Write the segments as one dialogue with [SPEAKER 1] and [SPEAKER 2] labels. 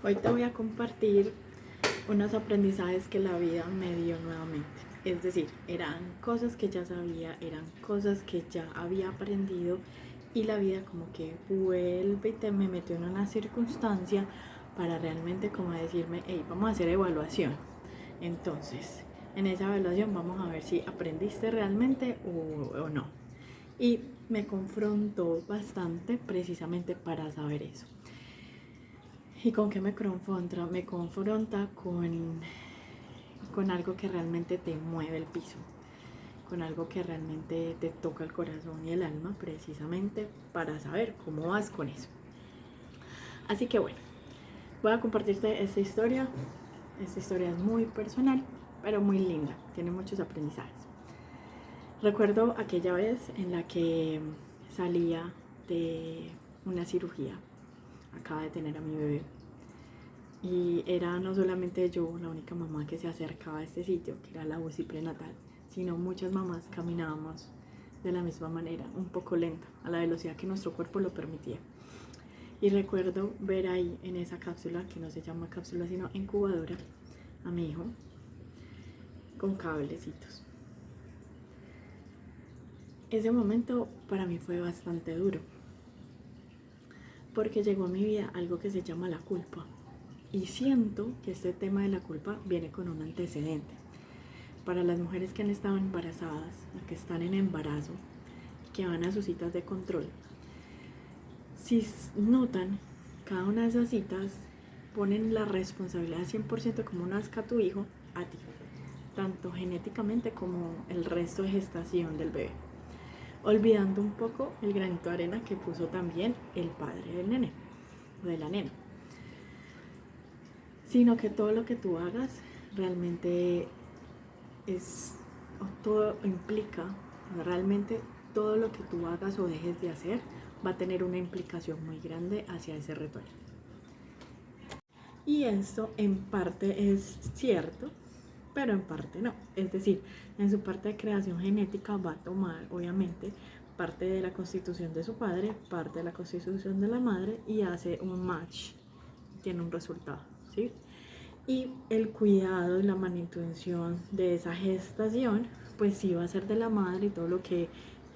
[SPEAKER 1] Hoy te voy a compartir unos aprendizajes que la vida me dio nuevamente. Es decir, eran cosas que ya sabía, eran cosas que ya había aprendido y la vida como que vuelve y me metió en una circunstancia para realmente como decirme, hey, vamos a hacer evaluación. Entonces, en esa evaluación vamos a ver si aprendiste realmente o no. Y me confrontó bastante precisamente para saber eso. ¿Y con qué me confronta? Me confronta con algo que realmente te mueve el piso, con algo que realmente te toca el corazón y el alma, precisamente para saber cómo vas con eso. Así que bueno, voy a compartirte esta historia. Esta historia es muy personal, pero muy linda, tiene muchos aprendizajes. Recuerdo aquella vez en la que salía de una cirugía, acaba de tener a mi bebé. Y era no solamente yo la única mamá que se acercaba a este sitio, que era la UCI prenatal, sino muchas mamás caminábamos de la misma manera, un poco lenta, a la velocidad que nuestro cuerpo lo permitía. Y recuerdo ver ahí en esa cápsula, que no se llama cápsula sino incubadora, a mi hijo con cablecitos. Ese momento para mí fue bastante duro, porque llegó a mi vida algo que se llama la culpa. Y siento que este tema de la culpa viene con un antecedente. Para las mujeres que han estado embarazadas, que están en embarazo, que van a sus citas de control, si notan, cada una de esas citas ponen la responsabilidad 100% como nazca a tu hijo, a ti, tanto genéticamente como el resto de gestación del bebé, olvidando un poco el granito de arena que puso también el padre del nene o de la nena, sino que todo lo que tú hagas realmente es, o todo implica, realmente todo lo que tú hagas o dejes de hacer va a tener una implicación muy grande hacia ese retorno. Y esto en parte es cierto, pero en parte no. Es decir, en su parte de creación genética va a tomar, obviamente, parte de la constitución de su padre, parte de la constitución de la madre y hace un match, tiene un resultado, ¿sí? Y el cuidado y la manutención de esa gestación, pues sí va a ser de la madre y todo lo que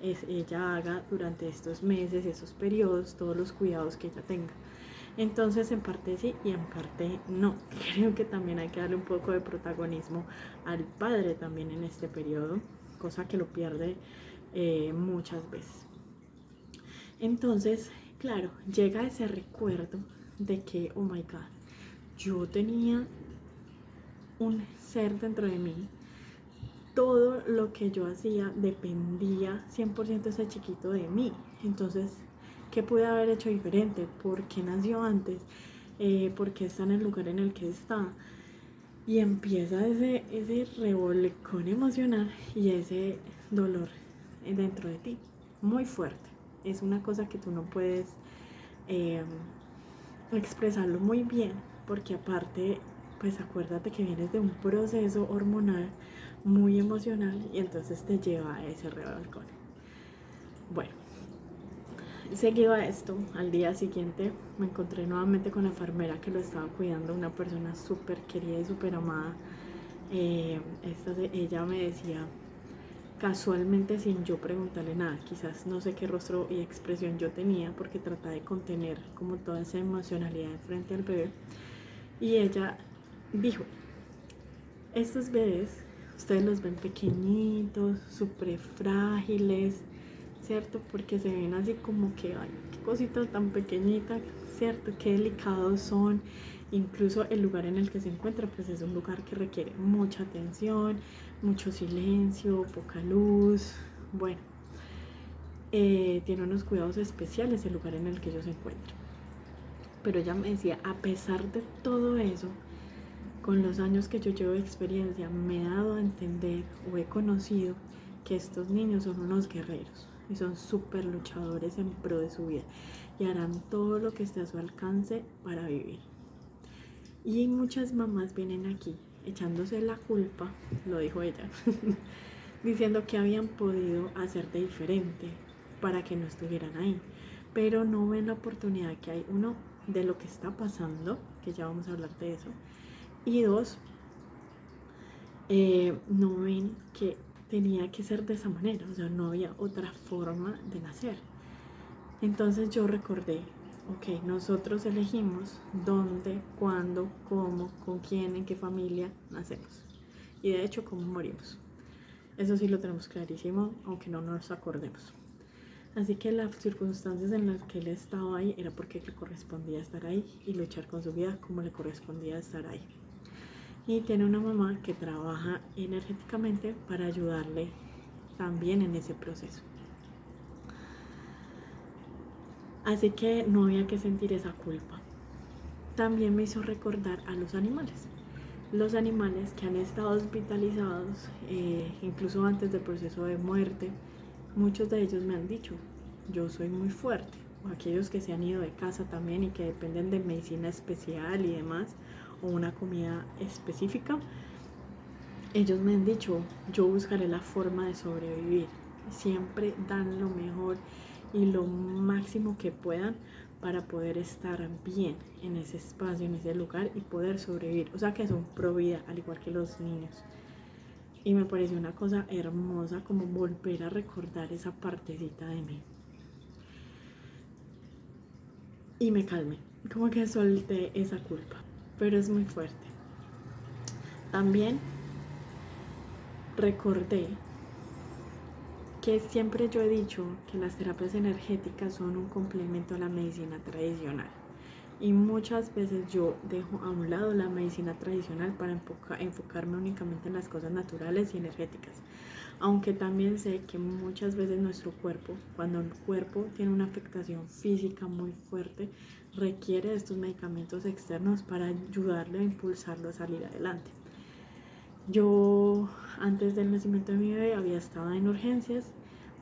[SPEAKER 1] ella haga durante estos meses, esos periodos, todos los cuidados que ella tenga. Entonces en parte sí y en parte no. Creo que también hay que darle un poco de protagonismo al padre también en este periodo, cosa que lo pierde muchas veces. Entonces, claro, llega ese recuerdo de que, oh my God, yo tenía un ser dentro de mí, todo lo que yo hacía dependía 100% de ese chiquito de mí. Entonces, ¿qué pude haber hecho diferente? ¿Por qué nació antes? ¿Por qué está en el lugar en el que está? Y empieza ese revolcón emocional y ese dolor dentro de ti, muy fuerte. Es una cosa que tú no puedes expresarlo muy bien, porque aparte, pues acuérdate que vienes de un proceso hormonal muy emocional y entonces te lleva a ese revolcón. Bueno, seguido a esto, al día siguiente me encontré nuevamente con la enfermera que lo estaba cuidando, una persona súper querida y súper amada. Ella me decía, casualmente sin yo preguntarle nada, quizás no sé qué rostro y expresión yo tenía porque trataba de contener como toda esa emocionalidad frente al bebé, y ella dijo, estos bebés ustedes los ven pequeñitos, súper frágiles, ¿cierto? Porque se ven así como que, ay, qué cosita tan pequeñita, ¿cierto? Qué delicados son. Incluso el lugar en el que se encuentra, pues es un lugar que requiere mucha atención, mucho silencio, poca luz. Bueno, tiene unos cuidados especiales el lugar en el que ellos se encuentran. Pero ella me decía, a pesar de todo eso, con los años que yo llevo de experiencia, me he dado a entender o he conocido que estos niños son unos guerreros y son súper luchadores en pro de su vida y harán todo lo que esté a su alcance para vivir. Y muchas mamás vienen aquí echándose la culpa, lo dijo ella, diciendo que habían podido hacer de diferente para que no estuvieran ahí, pero no ven la oportunidad que hay, uno, de lo que está pasando, que ya vamos a hablar de eso. Y 2, no ven que tenía que ser de esa manera, o sea, no había otra forma de nacer. Entonces yo recordé, ok, nosotros elegimos dónde, cuándo, cómo, con quién, en qué familia nacemos. Y de hecho, cómo morimos. Eso sí lo tenemos clarísimo, aunque no nos acordemos. Así que las circunstancias en las que él estaba ahí era porque le correspondía estar ahí y luchar con su vida como le correspondía estar ahí. Y tiene una mamá que trabaja energéticamente para ayudarle también en ese proceso. Así que no había que sentir esa culpa. También me hizo recordar a los animales. Los animales que han estado hospitalizados, incluso antes del proceso de muerte, muchos de ellos me han dicho, yo soy muy fuerte. O aquellos que se han ido de casa también y que dependen de medicina especial y demás, o una comida específica, ellos me han dicho, yo buscaré la forma de sobrevivir. Siempre dan lo mejor y lo máximo que puedan para poder estar bien en ese espacio, en ese lugar y poder sobrevivir. O sea que son pro vida, al igual que los niños. Y me pareció una cosa hermosa como volver a recordar esa partecita de mí. Y me calmé, como que solté esa culpa, pero es muy fuerte. También recordé que siempre yo he dicho que las terapias energéticas son un complemento a la medicina tradicional. Y muchas veces yo dejo a un lado la medicina tradicional para enfocarme únicamente en las cosas naturales y energéticas. Aunque también sé que muchas veces nuestro cuerpo, cuando el cuerpo tiene una afectación física muy fuerte, requiere de estos medicamentos externos para ayudarle a impulsarlo a salir adelante. Yo antes del nacimiento de mi bebé había estado en urgencias,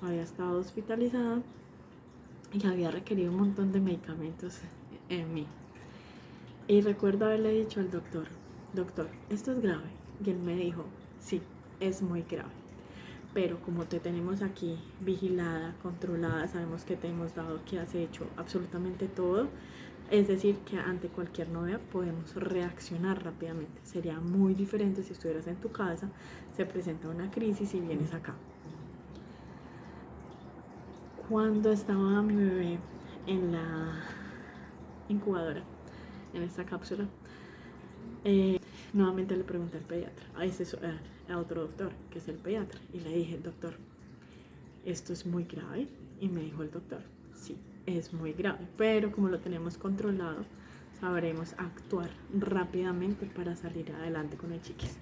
[SPEAKER 1] había estado hospitalizada y había requerido un montón de medicamentos en mí. Y recuerdo haberle dicho al doctor, esto es grave. Y él me dijo, sí, es muy grave. Pero como te tenemos aquí vigilada, controlada, sabemos que te hemos dado, que has hecho absolutamente todo. Es decir, que ante cualquier novedad podemos reaccionar rápidamente. Sería muy diferente si estuvieras en tu casa, se presenta una crisis y vienes acá. Cuando estaba mi bebé en la incubadora, en esta cápsula, nuevamente le pregunté al pediatra, a otro doctor, que es el pediatra, y le dije, doctor, ¿esto es muy grave? Y me dijo el doctor, sí, es muy grave, pero como lo tenemos controlado, sabremos actuar rápidamente para salir adelante con el chiquis.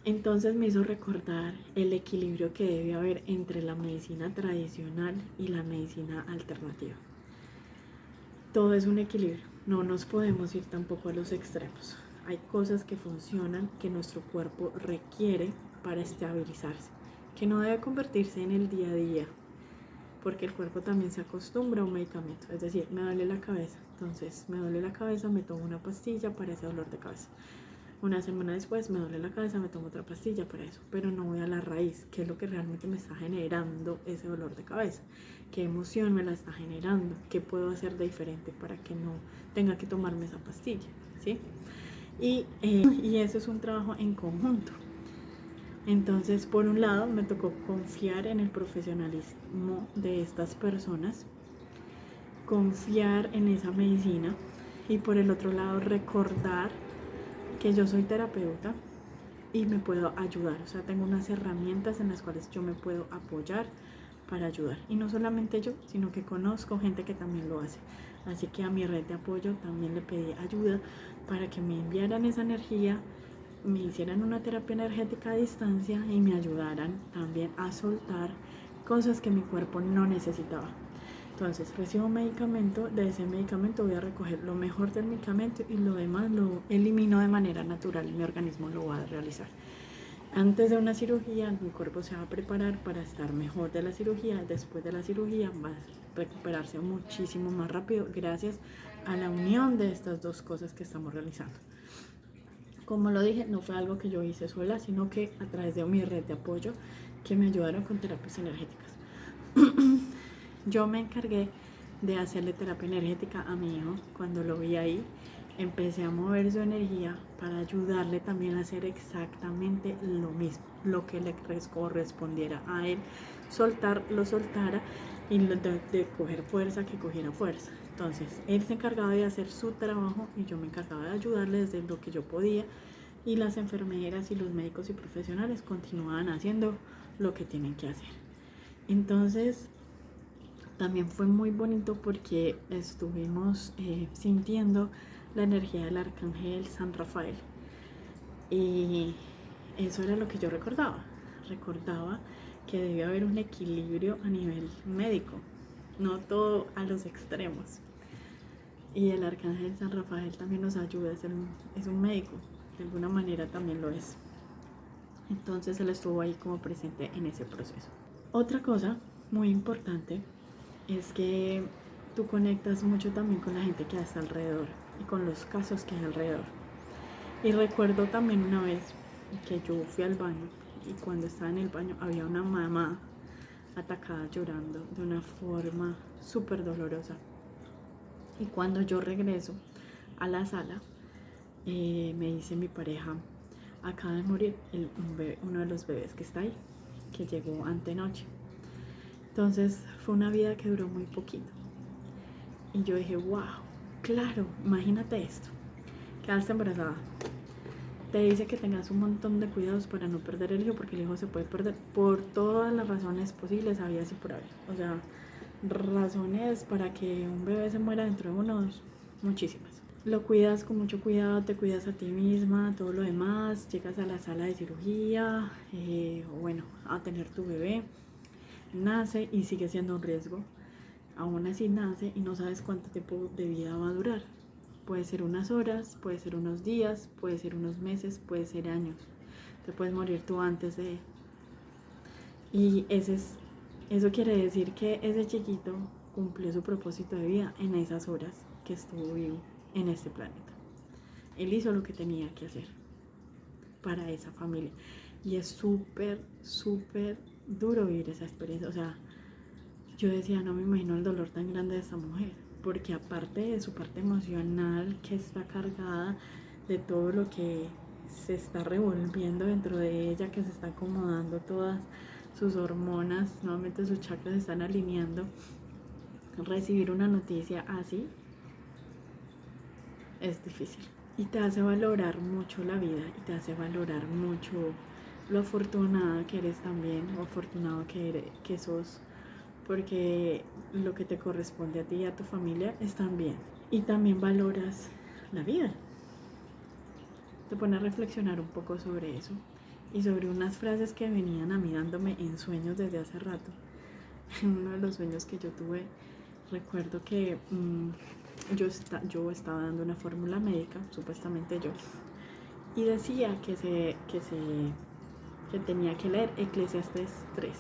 [SPEAKER 1] Entonces me hizo recordar el equilibrio que debe haber entre la medicina tradicional y la medicina alternativa. Todo es un equilibrio, no nos podemos ir tampoco a los extremos. Hay cosas que funcionan, que nuestro cuerpo requiere para estabilizarse, que no debe convertirse en el día a día, porque el cuerpo también se acostumbra a un medicamento. Es decir, me duele la cabeza, entonces me duele la cabeza, me tomo una pastilla para ese dolor de cabeza. Una semana después me duele la cabeza, me tomo otra pastilla para eso, pero no voy a la raíz, qué es lo que realmente me está generando ese dolor de cabeza, qué emoción me la está generando, qué puedo hacer de diferente para que no tenga que tomarme esa pastilla, ¿sí? Y eso es un trabajo en conjunto. Entonces, por un lado, me tocó confiar en el profesionalismo de estas personas, confiar en esa medicina, y por el otro lado, recordar que yo soy terapeuta y me puedo ayudar. O sea, tengo unas herramientas en las cuales yo me puedo apoyar para ayudar. Y no solamente yo, sino que conozco gente que también lo hace. Así que a mi red de apoyo también le pedí ayuda para que me enviaran esa energía, me hicieran una terapia energética a distancia y me ayudaran también a soltar cosas que mi cuerpo no necesitaba. Entonces recibo un medicamento, de ese medicamento voy a recoger lo mejor del medicamento y lo demás lo elimino de manera natural y mi organismo lo va a realizar. Antes de una cirugía, mi cuerpo se va a preparar para estar mejor de la cirugía. Después de la cirugía va a recuperarse muchísimo más rápido gracias a la unión de estas dos cosas que estamos realizando. Como lo dije, no fue algo que yo hice sola, sino que a través de mi red de apoyo que me ayudaron con terapias energéticas. Yo me encargué de hacerle terapia energética a mi hijo. Cuando lo vi ahí, empecé a mover su energía para ayudarle también a hacer exactamente lo mismo, lo que le correspondiera a él soltar, lo soltara, y de coger fuerza, que cogiera fuerza. Entonces él se encargaba de hacer su trabajo y yo me encargaba de ayudarle desde lo que yo podía, y las enfermeras y los médicos y profesionales continuaban haciendo lo que tienen que hacer. Entonces también fue muy bonito porque estuvimos sintiendo la energía del arcángel San Rafael, y eso era lo que yo recordaba que debía haber un equilibrio a nivel médico, no todo a los extremos. Y el arcángel San Rafael también nos ayuda, es un médico, de alguna manera también lo es. Entonces él estuvo ahí como presente en ese proceso. Otra cosa muy importante es que tú conectas mucho también con la gente que está alrededor y con los casos que hay alrededor. Y recuerdo también una vez que yo fui al baño, y cuando estaba en el baño había una mamá atacada llorando de una forma súper dolorosa. Y cuando yo regreso a la sala, me dice mi pareja: acaba de morir uno de los bebés que está ahí, que llegó antenoche. Entonces fue una vida que duró muy poquito. Y yo dije, wow, claro, imagínate esto, quedaste embarazada, te dice que tengas un montón de cuidados para no perder el hijo, porque el hijo se puede perder por todas las razones posibles, habidas y por haber. O sea, razones para que un bebé se muera dentro de unos, muchísimas. Lo cuidas con mucho cuidado, te cuidas a ti misma, todo lo demás, llegas a la sala de cirugía, bueno, a tener tu bebé, nace y sigue siendo un riesgo. Aún así nace y no sabes cuánto tiempo de vida va a durar. Puede ser unas horas, puede ser unos días, puede ser unos meses, puede ser años. Te puedes morir tú antes de... Y eso quiere decir que ese chiquito cumplió su propósito de vida en esas horas que estuvo vivo en este planeta. Él hizo lo que tenía que hacer para esa familia. Y es súper, súper duro vivir esa experiencia. O sea, yo decía, no me imagino el dolor tan grande de esta mujer, porque aparte de su parte emocional, que está cargada de todo lo que se está revolviendo dentro de ella, que se está acomodando todas sus hormonas, nuevamente sus chakras se están alineando, recibir una noticia así es difícil. Y te hace valorar mucho la vida, y te hace valorar mucho lo afortunada que eres también, o afortunado que sos, porque lo que te corresponde a ti y a tu familia están bien. Y también valoras la vida. Te pone a reflexionar un poco sobre eso y sobre unas frases que venían a mí dándome en sueños desde hace rato. En uno de los sueños que yo tuve, recuerdo que yo estaba dando una fórmula médica, supuestamente yo, y decía que tenía que leer Eclesiastes 3.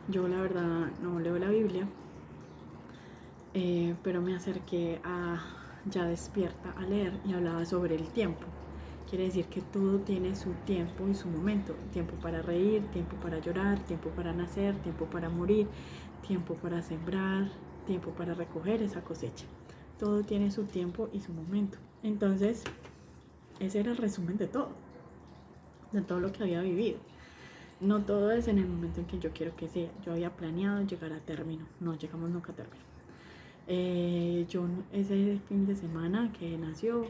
[SPEAKER 1] Yo la verdad no leo la Biblia, pero me acerqué a Ya Despierta a leer, y hablaba sobre el tiempo. Quiere decir que todo tiene su tiempo y su momento. Tiempo para reír, tiempo para llorar, tiempo para nacer, tiempo para morir, tiempo para sembrar, tiempo para recoger esa cosecha. Todo tiene su tiempo y su momento. Entonces, ese era el resumen de todo lo que había vivido. No todo es en el momento en que yo quiero que sea. Yo había planeado llegar a término, no llegamos nunca a término. Yo ese fin de semana que nació,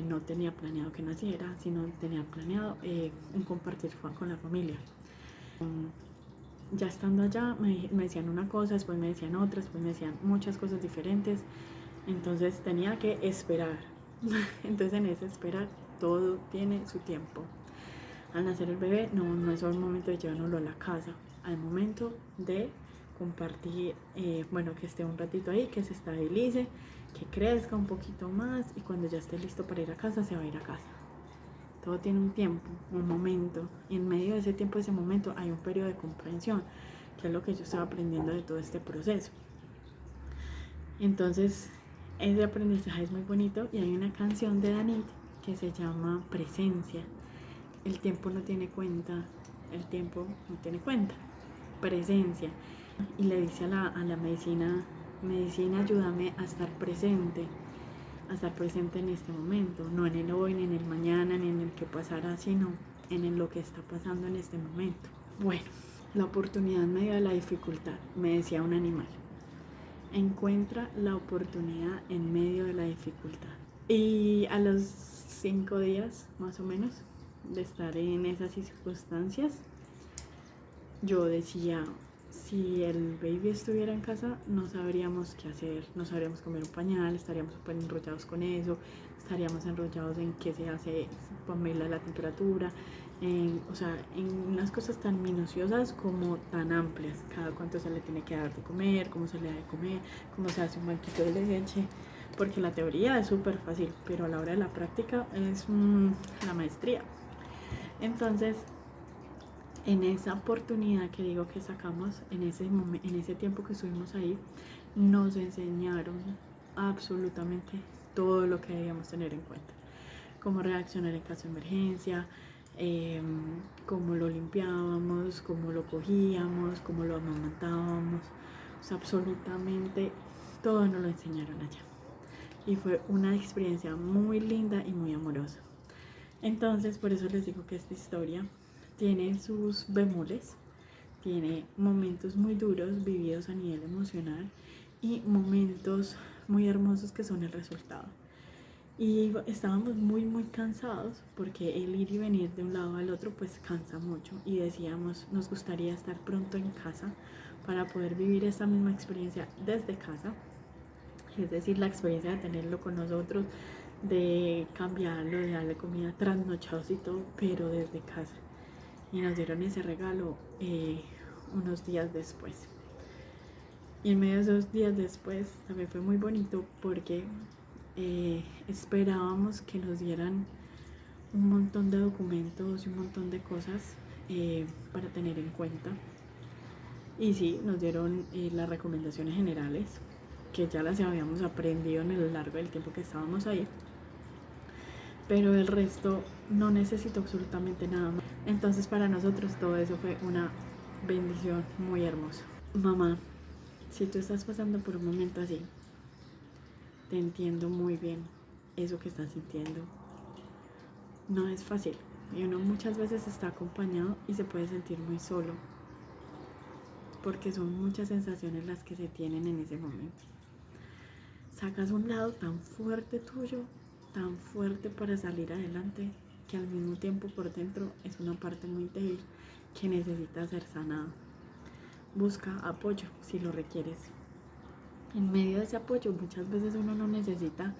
[SPEAKER 1] no tenía planeado que naciera, sino tenía planeado un compartir con la familia. Ya estando allá me decían una cosa, después me decían otra, después me decían muchas cosas diferentes, entonces tenía que esperar. Entonces en ese esperar todo tiene su tiempo. Al nacer el bebé no es solo el momento de llevárnoslo a la casa, al momento de compartir, bueno, que esté un ratito ahí, que se estabilice, que crezca un poquito más, y cuando ya esté listo para ir a casa, se va a ir a casa. Todo tiene un tiempo, un momento, y en medio de ese tiempo, ese momento, hay un periodo de comprensión, que es lo que yo estaba aprendiendo de todo este proceso. Entonces, ese aprendizaje es muy bonito, y hay una canción de Danit que se llama Presencia. El tiempo no tiene cuenta, el tiempo no tiene cuenta, presencia. Y le dice a la medicina medicina, ayúdame a estar presente en este momento, no en el hoy, ni en el mañana, ni en el que pasará, sino en lo que está pasando en este momento. Bueno, la oportunidad en medio de la dificultad, me decía un animal. Encuentra la oportunidad en medio de la dificultad. Y a los 5 días, más o menos, de estar en esas circunstancias, yo decía, si el baby estuviera en casa, no sabríamos qué hacer, no sabríamos comer un pañal, estaríamos súper enrollados con eso, estaríamos enrollados en qué se hace, ponerle la temperatura, en unas cosas tan minuciosas como tan amplias, cada cuánto se le tiene que dar de comer, cómo se le da de comer, cómo se hace un banquito de leche, porque la teoría es súper fácil, pero a la hora de la práctica es la maestría. Entonces, en esa oportunidad que digo que sacamos, en ese tiempo que estuvimos ahí, nos enseñaron absolutamente todo lo que debíamos tener en cuenta. Cómo reaccionar en caso de emergencia, cómo lo limpiábamos, cómo lo cogíamos, cómo lo amamantábamos. O sea, absolutamente todo nos lo enseñaron allá. Y fue una experiencia muy linda y muy amorosa. Entonces, por eso les digo que esta historia tiene sus bemoles, tiene momentos muy duros vividos a nivel emocional y momentos muy hermosos que son el resultado. Y estábamos muy cansados porque el ir y venir de un lado al otro pues cansa mucho, y decíamos, nos gustaría estar pronto en casa para poder vivir esta misma experiencia desde casa, es decir, la experiencia de tenerlo con nosotros, de cambiarlo, de darle comida trasnochados y todo, pero desde casa. Y nos dieron ese regalo unos días después. Y en medio de esos días después también fue muy bonito porque esperábamos que nos dieran un montón de documentos y un montón de cosas para tener en cuenta. Y sí, nos dieron las recomendaciones generales, que ya las habíamos aprendido en el largo del tiempo que estábamos ahí, pero el resto no necesito absolutamente nada más. Entonces para nosotros todo eso fue una bendición muy hermosa. Mamá, si tú estás pasando por un momento así, te entiendo muy bien eso que estás sintiendo. No es fácil y uno muchas veces está acompañado y se puede sentir muy solo, porque son muchas sensaciones las que se tienen en ese momento. Sacas un lado tan fuerte tuyo, tan fuerte para salir adelante, que al mismo tiempo por dentro es una parte muy débil que necesita ser sanada. Busca apoyo si lo requieres. En medio de ese apoyo muchas veces uno no necesita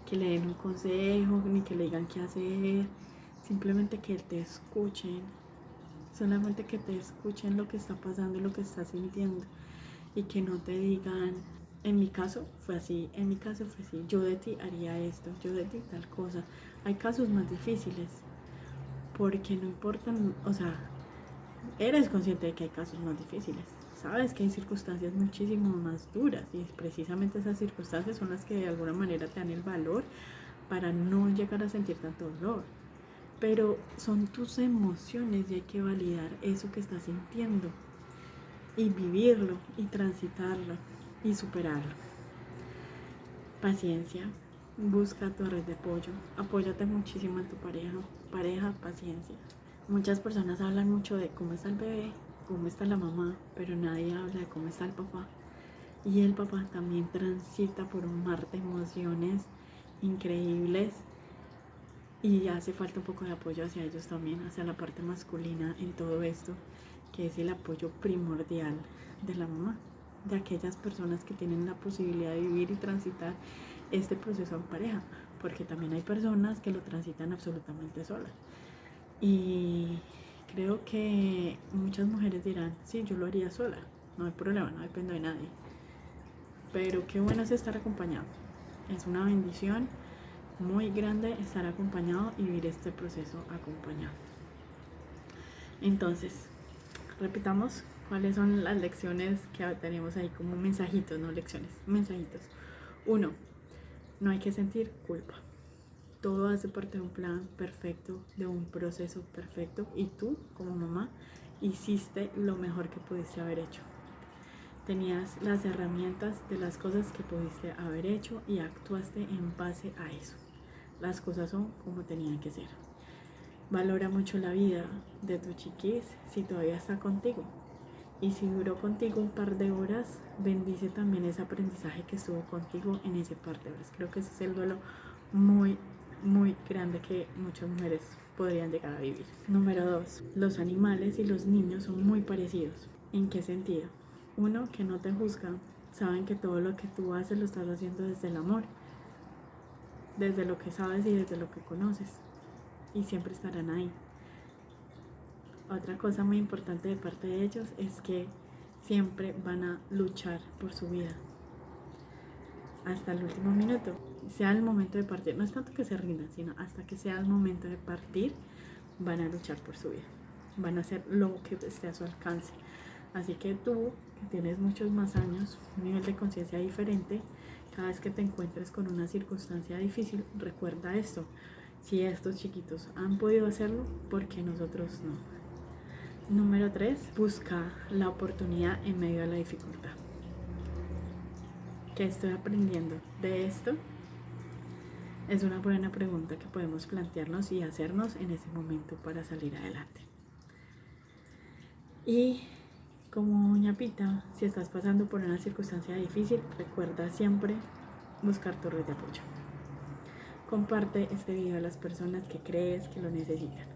[SPEAKER 1] que le den un consejo ni que le digan qué hacer, simplemente que te escuchen, solamente que te escuchen lo que está pasando y lo que estás sintiendo, y que no te digan, en mi caso fue así, en mi caso fue así, yo de ti haría esto, yo de ti tal cosa. Hay casos más difíciles, porque no importan, o sea, eres consciente de que hay casos más difíciles, sabes que hay circunstancias muchísimo más duras, y precisamente esas circunstancias son las que de alguna manera te dan el valor para no llegar a sentir tanto dolor. Pero son tus emociones y hay que validar eso que estás sintiendo y vivirlo y transitarlo y superarlo. Paciencia, busca tu red de apoyo, apóyate muchísimo en tu pareja, paciencia. Muchas personas hablan mucho de cómo está el bebé, cómo está la mamá, pero nadie habla de cómo está el papá. Y el papá también transita por un mar de emociones increíbles, y hace falta un poco de apoyo hacia ellos también, hacia la parte masculina en todo esto, que es el apoyo primordial de la mamá, de aquellas personas que tienen la posibilidad de vivir y transitar este proceso en pareja, porque también hay personas que lo transitan absolutamente solas. Y creo que muchas mujeres dirán, sí, yo lo haría sola, no hay problema, no dependo de nadie. Pero qué bueno es estar acompañado, es una bendición muy grande estar acompañado y vivir este proceso acompañado. Entonces, repitamos cuáles son las lecciones que tenemos ahí como mensajitos, no lecciones, mensajitos. 1. No hay que sentir culpa. Todo hace parte de un plan perfecto, de un proceso perfecto, y tú como mamá hiciste lo mejor que pudiste haber hecho. tenías las herramientas de las cosas que pudiste haber hecho y actuaste en base a eso. Las cosas son como tenían que ser. Valora mucho la vida de tu chiquis si todavía está contigo. Y si duró contigo un par de horas, bendice también ese aprendizaje que estuvo contigo en ese par de horas. Creo que ese es el duelo muy, muy grande que muchas mujeres podrían llegar a vivir. Número 2. Los animales y los niños son muy parecidos. ¿En qué sentido? Uno, que no te juzgan. Saben que todo lo que tú haces lo estás haciendo desde el amor, desde lo que sabes y desde lo que conoces. Y siempre estarán ahí. Otra cosa muy importante de parte de ellos es que siempre van a luchar por su vida hasta el último minuto, sea el momento de partir. No es tanto que se rindan, sino hasta que sea el momento de partir, van a luchar por su vida, van a hacer lo que esté a su alcance. Así que tú, que tienes muchos más años, un nivel de conciencia diferente, cada vez que te encuentres con una circunstancia difícil, recuerda esto: si estos chiquitos han podido hacerlo, ¿por qué nosotros no? Número 3, busca la oportunidad en medio de la dificultad. ¿Qué estoy aprendiendo de esto? Es una buena pregunta que podemos plantearnos y hacernos en ese momento para salir adelante. Y como ñapita, si estás pasando por una circunstancia difícil, recuerda siempre buscar tu red de apoyo. Comparte este video a las personas que crees que lo necesitan.